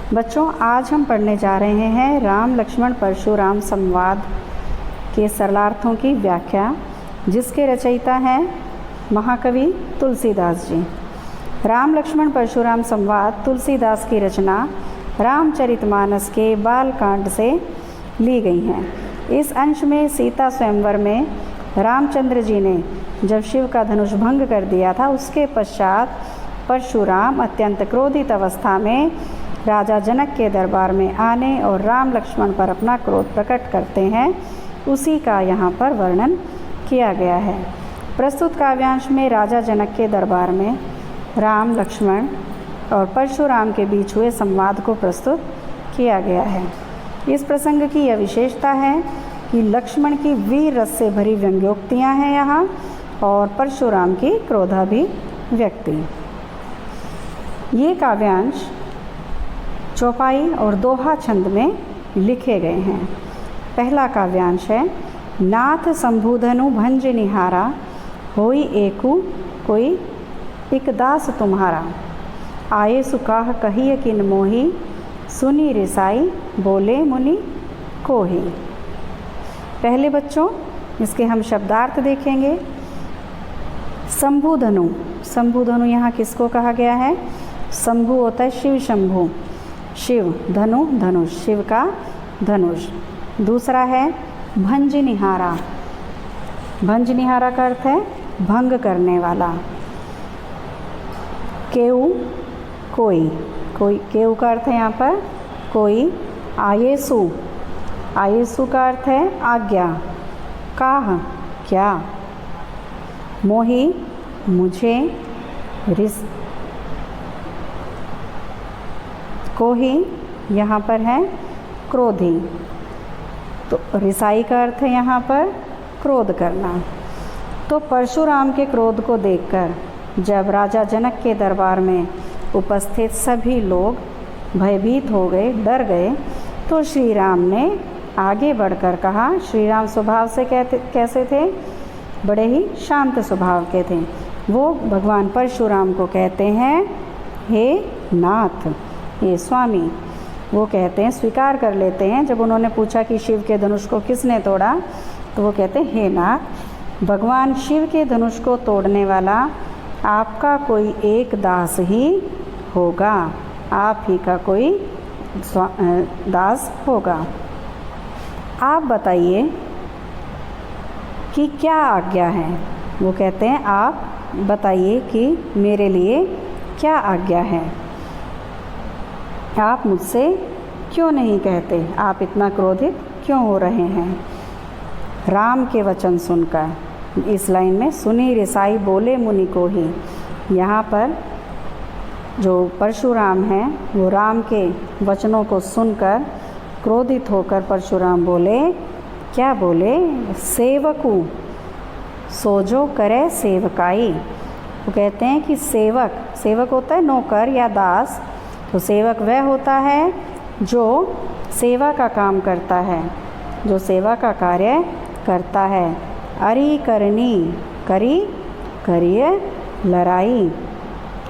बच्चों, आज हम पढ़ने जा रहे हैं राम लक्ष्मण परशुराम संवाद के सरलार्थों की व्याख्या, जिसके रचयिता हैं महाकवि तुलसीदास जी। राम लक्ष्मण परशुराम संवाद तुलसीदास की रचना रामचरितमानस के बालकांड से ली गई हैं। इस अंश में सीता स्वयंवर में रामचंद्र जी ने जब शिव का धनुष भंग कर दिया था, उसके पश्चात परशुराम अत्यंत क्रोधित अवस्था में राजा जनक के दरबार में आने और राम लक्ष्मण पर अपना क्रोध प्रकट करते हैं, उसी का यहाँ पर वर्णन किया गया है। प्रस्तुत काव्यांश में राजा जनक के दरबार में राम लक्ष्मण और परशुराम के बीच हुए संवाद को प्रस्तुत किया गया है। इस प्रसंग की यह विशेषता है कि लक्ष्मण की वीर रस से भरी व्यंग्योक्तियाँ हैं यहाँ, और परशुराम की क्रोधाभिव्यक्ति। ये काव्यांश चौपाई और दोहा छंद में लिखे गए हैं। पहला काव्यांश है, नाथ शंभुधनु भंज निहारा, होई एकु कोई पिकदास तुम्हारा, आये सुकाह कहिए किन मोही, सुनी रिसाई बोले मुनि कोही। पहले बच्चों इसके हम शब्दार्थ देखेंगे। शंभुधनु, शंभुधनु यहाँ किसको कहा गया है? शंभु होता है शिव शंभु, शिव, धनु धनुष, शिव का धनुष। दूसरा है भंज निहारा, भंज निहारा का अर्थ है भंग करने वाला। केऊ कोई, कोई केऊ का अर्थ है यहाँ पर कोई। आयेसु, आयेसु का अर्थ है आज्ञा। काह क्या, मोही मुझे, रिस कोही यहाँ पर है क्रोधी। तो रिसाई का अर्थ है यहाँ पर क्रोध करना। तो परशुराम के क्रोध को देखकर जब राजा जनक के दरबार में उपस्थित सभी लोग भयभीत हो गए, डर गए, तो श्री राम ने आगे बढ़कर कहा। श्री राम स्वभाव से कैसे थे? बड़े ही शांत स्वभाव के थे। वो भगवान परशुराम को कहते हैं हे नाथ, हे स्वामी। वो कहते हैं, स्वीकार कर लेते हैं। जब उन्होंने पूछा कि शिव के धनुष को किसने तोड़ा, तो वो कहते हैं हे नाथ, भगवान शिव के धनुष को तोड़ने वाला आपका कोई एक दास ही होगा, आप ही का कोई दास होगा। आप बताइए कि क्या आज्ञा है? वो कहते हैं आप बताइए कि मेरे लिए क्या आज्ञा है, आप मुझसे क्यों नहीं कहते, आप इतना क्रोधित क्यों हो रहे हैं? राम के वचन सुनकर, इस लाइन में सुनी रिसाई बोले मुनि को ही, यहाँ पर जो परशुराम हैं वो राम के वचनों को सुनकर क्रोधित होकर परशुराम बोले, क्या बोले? सेवकु सोजो करे सेवकाई। वो कहते हैं कि सेवक, सेवक होता है नौकर या दास, तो सेवक वह होता है जो सेवा का काम करता है, जो सेवा का कार्य करता है। अरि करनी, करी करिए लड़ाई।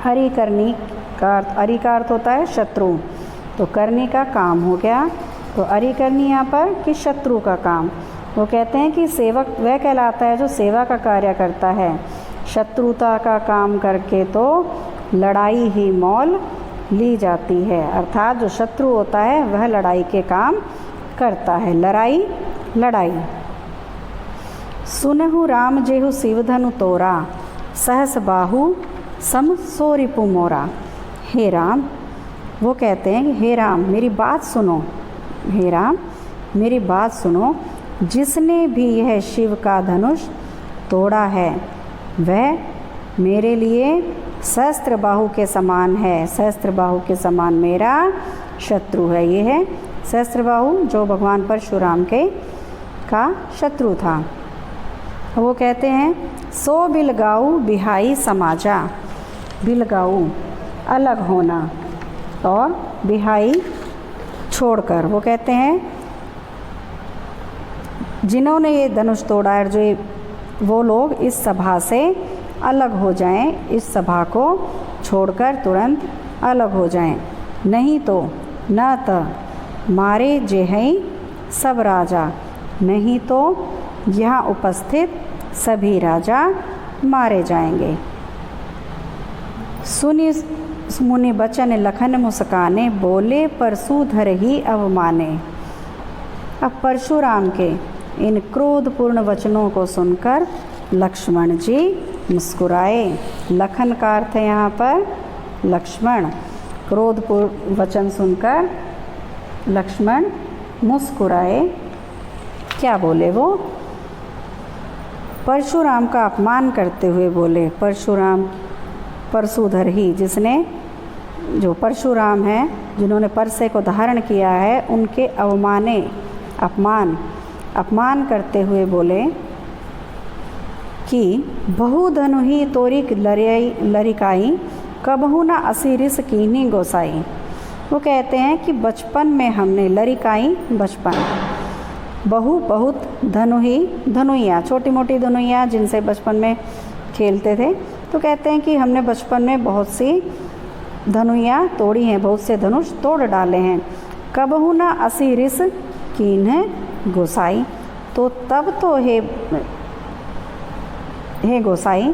हरि करनी का अर्थ, अरि का अर्थ होता है शत्रु, तो करनी का काम हो गया। तो अरि करनी यहाँ पर कि शत्रु का काम। वो कहते हैं कि सेवक वह कहलाता है जो सेवा का कार्य करता है। शत्रुता का काम करके तो लड़ाई ही मोल ली जाती है, अर्थात जो शत्रु होता है वह लड़ाई के काम करता है। लड़ाई लड़ाई। सुनहु राम जेहु शिवधनु तोरा, सहस बाहु सम सोरिपु मोरा। हे राम, वो कहते हैं हे राम मेरी बात सुनो, हे राम मेरी बात सुनो, जिसने भी यह शिव का धनुष तोड़ा है वह मेरे लिए सहस्त्र बाहु के समान है, सहस्त्र बाहु के समान मेरा शत्रु है। ये है सहस्त्र बाहु जो भगवान परशुराम के का शत्रु था। वो कहते हैं सो बिलगाऊ बिहाई समाजा, बिलगाऊ अलग होना और बिहाई छोड़कर। वो कहते हैं जिन्होंने ये धनुष तोड़ा है, जो वो लोग इस सभा से अलग हो जाएं, इस सभा को छोड़कर तुरंत अलग हो जाएं, नहीं तो न त मारे जेहई सब राजा, नहीं तो यहाँ उपस्थित सभी राजा मारे जाएंगे। सुनी मुनि बचन लखन मुस्काने, बोले परशुधर ही अवमाने। अब परशुराम के इन क्रोधपूर्ण वचनों को सुनकर लक्ष्मण जी मुस्कुराए। लखन का अर्थ है यहाँ पर लक्ष्मण। क्रोधपूर्ण वचन सुनकर लक्ष्मण मुस्कुराए। क्या बोले वो? परशुराम का अपमान करते हुए बोले। परशुराम परशुधर ही, जिसने जो परशुराम हैं जिन्होंने परसे को धारण किया है, उनके अपमान करते हुए बोले कि बहुधनु ही तोरिक लरिकाई, कबहू न असी रिस कीनी गोसाई। वो कहते हैं कि बचपन में हमने लरिकाई, बचपन, बहुत धनु ही, धनुइयाँ, छोटी मोटी धनुइयाँ जिनसे बचपन में खेलते थे। तो कहते हैं कि हमने बचपन में बहुत सी धनुइयाँ तोड़ी हैं, बहुत से धनुष तोड़ डाले हैं। कबहू न असी रिस कीन्ह गोसाई, तो तब तो हे गोसाई,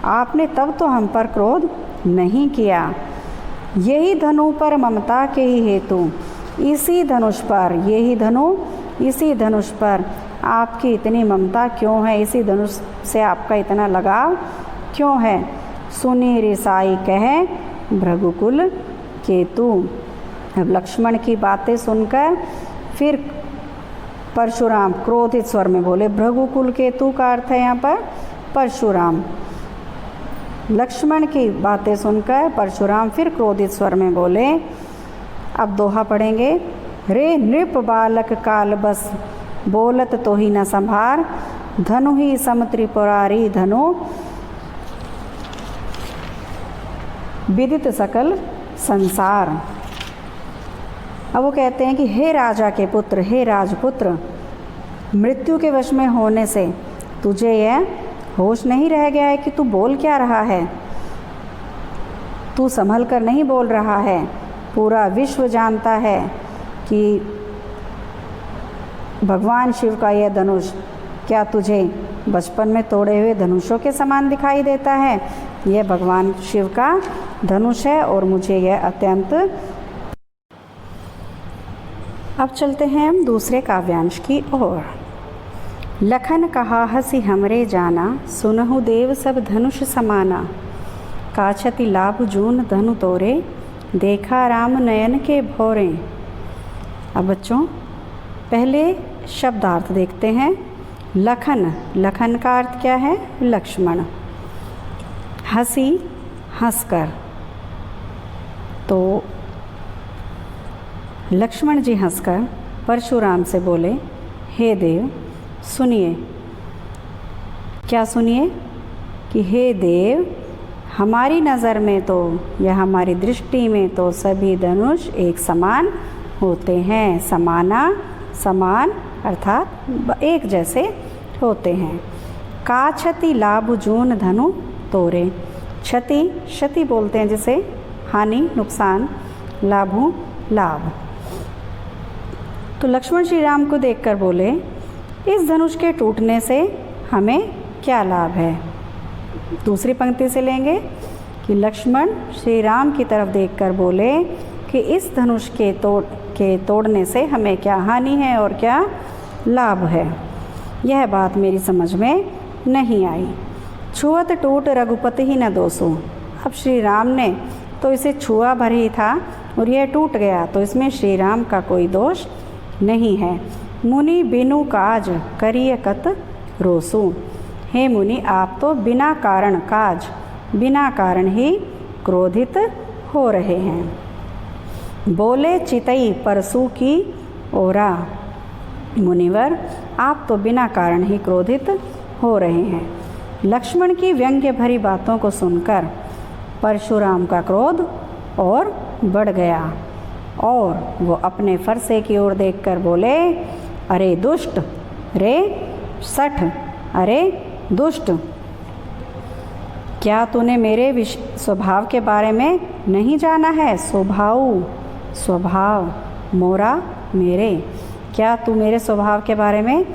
आपने तब तो हम पर क्रोध नहीं किया। यही धनु पर ममता के ही हेतु, इसी धनुष पर, इसी धनुष पर आपकी इतनी ममता क्यों है? इसी धनुष से आपका इतना लगाव क्यों है? सुनी रिसाई कहे भृगुकुल केतु। अब लक्ष्मण की बातें सुनकर फिर परशुराम क्रोधित स्वर में बोले। भृगुकुल केतु का अर्थ है यहाँ पर परशुराम। लक्ष्मण की बातें सुनकर परशुराम फिर क्रोधित स्वर में बोले। अब दोहा पढ़ेंगे। रे नृप बालक काल बस, बोलत तो ही न संभार, धनु ही सम त्रिपुरारी धनु, विदित सकल संसार। अब वो कहते हैं कि हे राजा के पुत्र, हे राजपुत्र, मृत्यु के वश में होने से तुझे यह होश नहीं रह गया है कि तू बोल क्या रहा है? तू संभल कर नहीं बोल रहा है। पूरा विश्व जानता है कि भगवान शिव का यह धनुष क्या तुझे बचपन में तोड़े हुए धनुषों के समान दिखाई देता है? यह भगवान शिव का धनुष है और मुझे यह अत्यंत। अब चलते हैं हम दूसरे काव्यांश की ओर। लखन कहा हसी हमरे जाना, सुनहु देव सब धनुष समाना, काछति लाभ जून धनु तोरे, देखा राम नयन के भोरे। अब बच्चों पहले शब्दार्थ देखते हैं। लखन, लखन का अर्थ क्या है? लक्ष्मण। हंसी, हंसकर। तो लक्ष्मण जी हंसकर परशुराम से बोले, हे देव सुनिए। क्या सुनिए? कि हे देव, हमारी नज़र में तो या हमारी दृष्टि में तो सभी धनुष एक समान होते हैं। समाना, समान अर्थात एक जैसे होते हैं। काछति लाभ जून धनु तोरे। क्षति, क्षति बोलते हैं जिसे हानि, नुकसान, लाभु, लाभ। तो लक्ष्मण श्री राम को देखकर बोले, इस धनुष के टूटने से हमें क्या लाभ है? दूसरी पंक्ति से लेंगे कि लक्ष्मण श्री राम की तरफ देखकर बोले कि इस धनुष के तोड़ने से हमें क्या हानि है और क्या लाभ है। यह बात मेरी समझ में नहीं आई। छुअत टूट रघुपति ही न दोषो। अब श्री राम ने तो इसे छुआ भर ही था और यह टूट गया, तो इसमें श्री राम का कोई दोष नहीं है। मुनि बिनु काज करिय कत रोसु। हे मुनि, आप तो बिना कारण काज, बिना कारण ही क्रोधित हो रहे हैं। बोले चितई परसु की ओरा। मुनिवर, आप तो बिना कारण ही क्रोधित हो रहे हैं। लक्ष्मण की व्यंग्य भरी बातों को सुनकर परशुराम का क्रोध और बढ़ गया और वो अपने फरसे की ओर देखकर बोले, अरे दुष्ट, रे सठ, अरे दुष्ट, क्या तूने मेरे स्वभाव के बारे में नहीं जाना है? स्वभाव मोरा मेरे, क्या तू मेरे स्वभाव के बारे में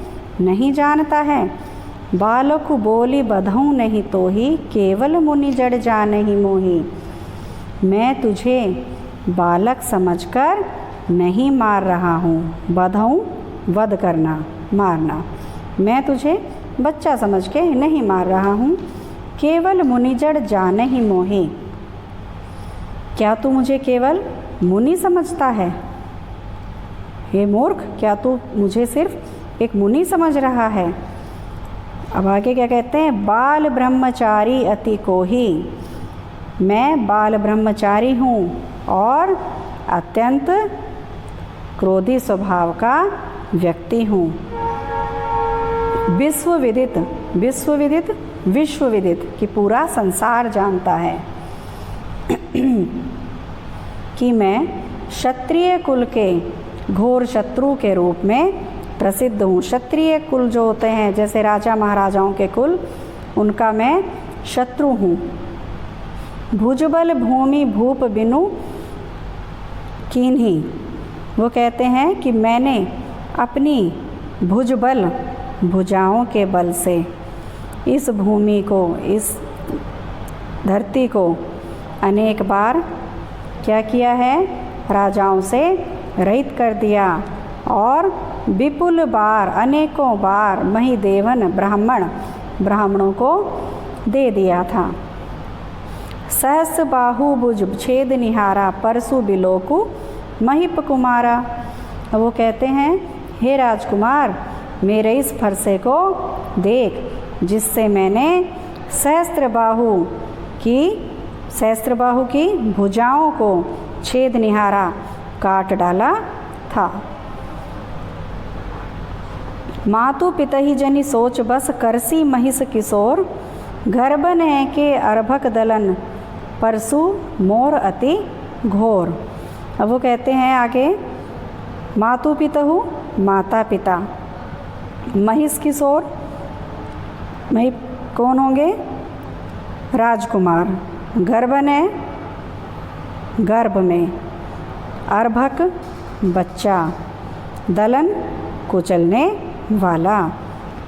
नहीं जानता है। बालक बोली बधऊँ नहीं तो ही, केवल मुनि जड़ जानहि मोहि। मैं तुझे बालक समझकर नहीं मार रहा हूँ। बधऊँ वध करना, मारना। मैं तुझे बच्चा समझ के नहीं मार रहा हूँ। केवल मुनि जड़ जानहि मोहि, क्या तू मुझे केवल मुनि समझता है। हे मूर्ख, क्या तू मुझे सिर्फ एक मुनि समझ रहा है। अब आगे क्या कहते हैं, बाल ब्रह्मचारी अति कोहि, मैं बाल ब्रह्मचारी हूँ और अत्यंत क्रोधी स्वभाव का व्यक्ति हूँ। विश्वविदित, विश्वविदित विश्वविदित कि पूरा संसार जानता है कि मैं क्षत्रिय कुल के घोर शत्रु के रूप में प्रसिद्ध हूँ। क्षत्रिय कुल जो होते हैं जैसे राजा महाराजाओं के कुल, उनका मैं शत्रु हूँ। भुजबल भूमि भूप बिनु कीन्ही, वो कहते हैं कि मैंने अपनी भुजबल, भुजाओं के बल से इस भूमि को, इस धरती को अनेक बार क्या किया है, राजाओं से रहित कर दिया और विपुल बार, अनेकों बार महिदेवन ब्राह्मणों को दे दिया था। सहस बाहु भुज छेद निहारा, परसु बिलोकु महिप कुमारा। वो कहते हैं, हे राजकुमार, मेरे इस फरसे को देख जिससे मैंने सहस्त्र बाहु की भुजाओं को छेद निहारा, काट डाला था। मातु पितहि जनि सोच बस, करसी महिष किशोर, गर्भन है के अर्भक दलन, परसु मोर अति घोर। अब वो कहते हैं आगे, मातु पितहु माता पिता, महिष किशोर, मही कौन होंगे, राजकुमार, गर्भन है गर्भ में, अर्भक बच्चा, दलन कुचलने वाला।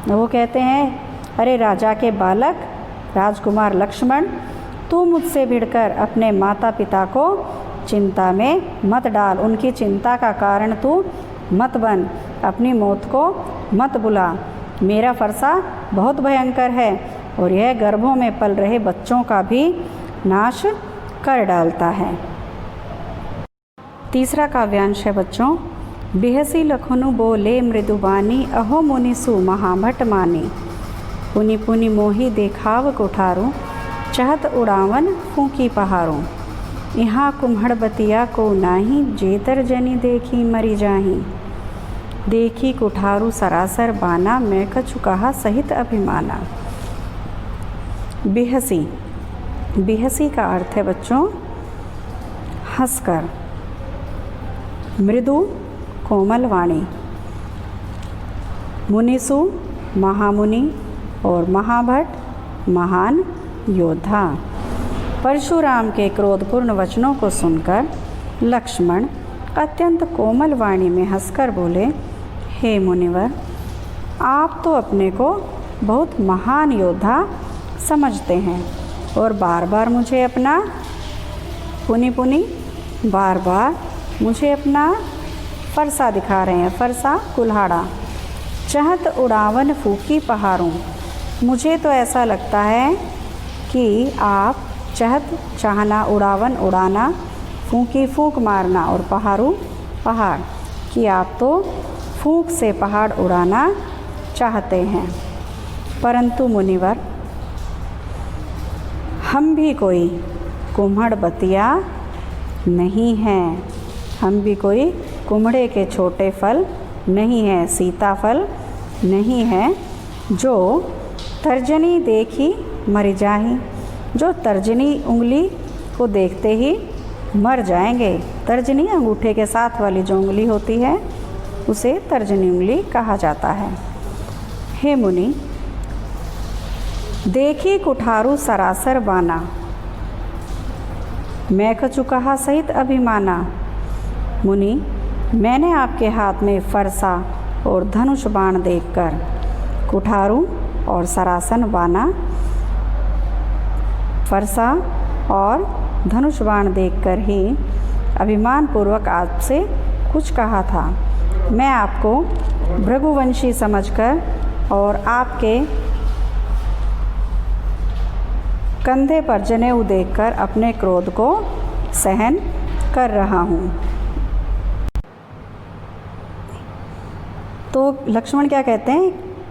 वो कहते हैं, अरे राजा के बालक राजकुमार लक्ष्मण, तू मुझसे भिड़कर अपने माता पिता को चिंता में मत डाल, उनकी चिंता का कारण तू मत बन, अपनी मौत को मत बुला। मेरा फरसा बहुत भयंकर है और यह गर्भों में पल रहे बच्चों का भी नाश कर डालता है। तीसरा काव्यांश है बच्चों, बिहसी लखनु बोले मृदुबानी, अहो मुनिसु महाभट मानी, पुनि पुनि मोहि देखाव कोठारू, चहत उड़ावन फूकी पहारों, यहाँ कुम्हड़ बतिया को नाही, जेतर जनी देखी मरी जाही, देखी कुठारू सरासर बाना, मैं कछु कहा सहित अभिमाना। बिहसी, बिहसी का अर्थ है बच्चों हंसकर, मृदु कोमल वाणी, मुनिसु महामुनि और महाभट महान योद्धा। परशुराम के क्रोधपूर्ण वचनों को सुनकर लक्ष्मण अत्यंत कोमल वाणी में हंसकर बोले, हे मुनिवर, आप तो अपने को बहुत महान योद्धा समझते हैं और बार बार मुझे अपना बार बार मुझे अपना फरसा दिखा रहे हैं, फरसा कुल्हाड़ा। चहत उड़ावन फूकी पहाड़ों, मुझे तो ऐसा लगता है कि आप चहत चाहना, उड़ावन उड़ाना, फूकी फूंक मारना और पहाड़ू पहाड़, कि आप तो फूंक से पहाड़ उड़ाना चाहते हैं। परंतु मुनिवर, हम भी कोई कुम्हड़ बतिया नहीं हैं, हम भी कोई कुम्हड़े के छोटे फल नहीं हैं, सीताफल नहीं हैं, जो तर्जनी देखी मर जाही, जो तर्जनी उंगली को देखते ही मर जाएंगे। तर्जनी अंगूठे के साथ वाली जो उंगली होती है उसे तर्जनी उंगली कहा जाता है। हे मुनि, देखी कुठारू सरासर बाना, मैं कछु कहा सहित अभिमाना, मुनि, मैंने आपके हाथ में फरसा और धनुष बाण देखकर, कुठारू और सरासन बाना, फरसा और धनुष बाण देखकर ही अभिमानपूर्वक आपसे कुछ कहा था। मैं आपको भृगुवंशी समझकर और आपके कंधे पर जनेऊ देखकर अपने क्रोध को सहन कर रहा हूँ। तो लक्ष्मण क्या कहते हैं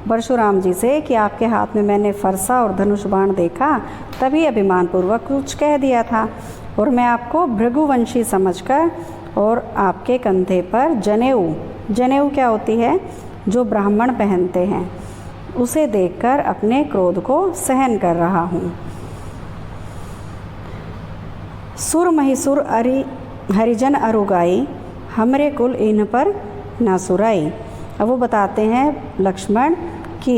परशुराम जी से कि आपके हाथ में मैंने फरसा और धनुष बाण देखा, तभी अभिमानपूर्वक कुछ कह दिया था, और मैं आपको भृगुवंशी समझकर और आपके कंधे पर जनेऊ, जनेऊ क्या होती है, जो ब्राह्मण पहनते हैं, उसे देखकर अपने क्रोध को सहन कर रहा हूँ। सुर महिसुर हरिजन अरुगाई, हमरे कुल इन पर न सुराई। अब वो बताते हैं लक्ष्मण कि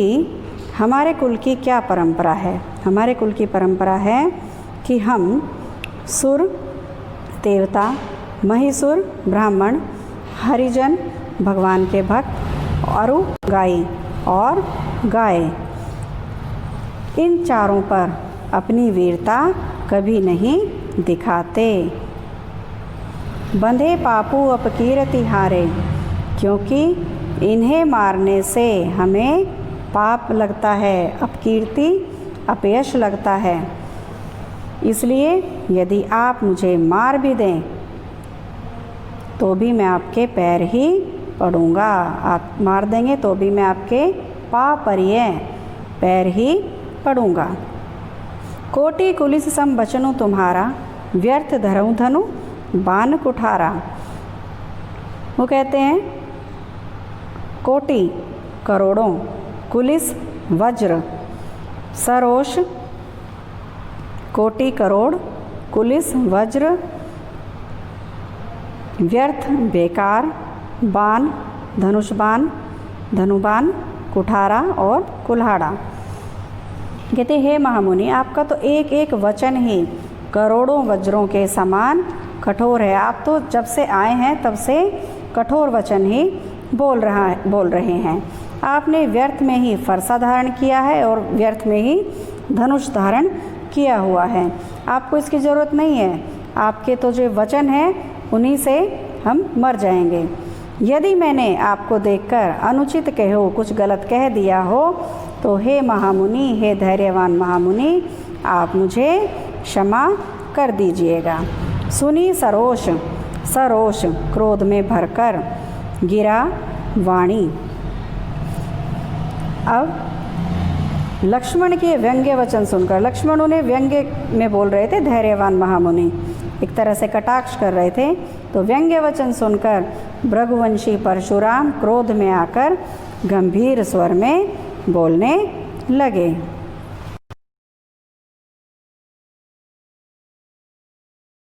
हमारे कुल की क्या परंपरा है। हमारे कुल की परंपरा है कि हम सुर देवता, महिसुर ब्राह्मण, हरिजन भगवान के भक्त, अरुगाई और गाय, इन चारों पर अपनी वीरता कभी नहीं दिखाते। बंधे पापू अपकीर्ति हारे, क्योंकि इन्हें मारने से हमें पाप लगता है, अपकीर्ति अपयश लगता है। इसलिए यदि आप मुझे मार भी दें तो भी मैं आपके पैर ही पड़ूंगा। आप मार देंगे तो भी मैं आपके पाँव पर पैर ही पड़ूंगा। कोटि कुलिस सम बचनु तुम्हारा, व्यर्थ धरऊँ धनु बान कुठारा। वो कहते हैं कोटि करोड़ों, कुलिस वज्र, सरोष कोटि करोड़, कुलिस वज्र, व्यर्थ बेकार, बाण धनुष बाण, धनुबाण, कुठारा और कुल्हाड़ा। कहते हे महामुनि, आपका तो एक एक वचन ही करोड़ों वज्रों के समान कठोर है। आप तो जब से आए हैं तब से कठोर वचन ही बोल रहे हैं। आपने व्यर्थ में ही फरसा धारण किया है और व्यर्थ में ही धनुष धारण किया हुआ है। आपको इसकी ज़रूरत नहीं है। आपके तो जो वचन हैं उन्हीं से हम मर जाएंगे। यदि मैंने आपको देखकर अनुचित कहो, कुछ गलत कह दिया हो, तो हे महामुनि, हे धैर्यवान महामुनि, आप मुझे क्षमा कर दीजिएगा। सुनी सरोष, सरोष क्रोध में भरकर गिरा वाणी। अब लक्ष्मण के व्यंग्य वचन सुनकर, लक्ष्मण उन्हें व्यंग्य में बोल रहे थे, धैर्यवान महामुनि एक तरह से कटाक्ष कर रहे थे, तो व्यंग्य वचन सुनकर भृगुवंशी परशुराम क्रोध में आकर गंभीर स्वर में बोलने लगे।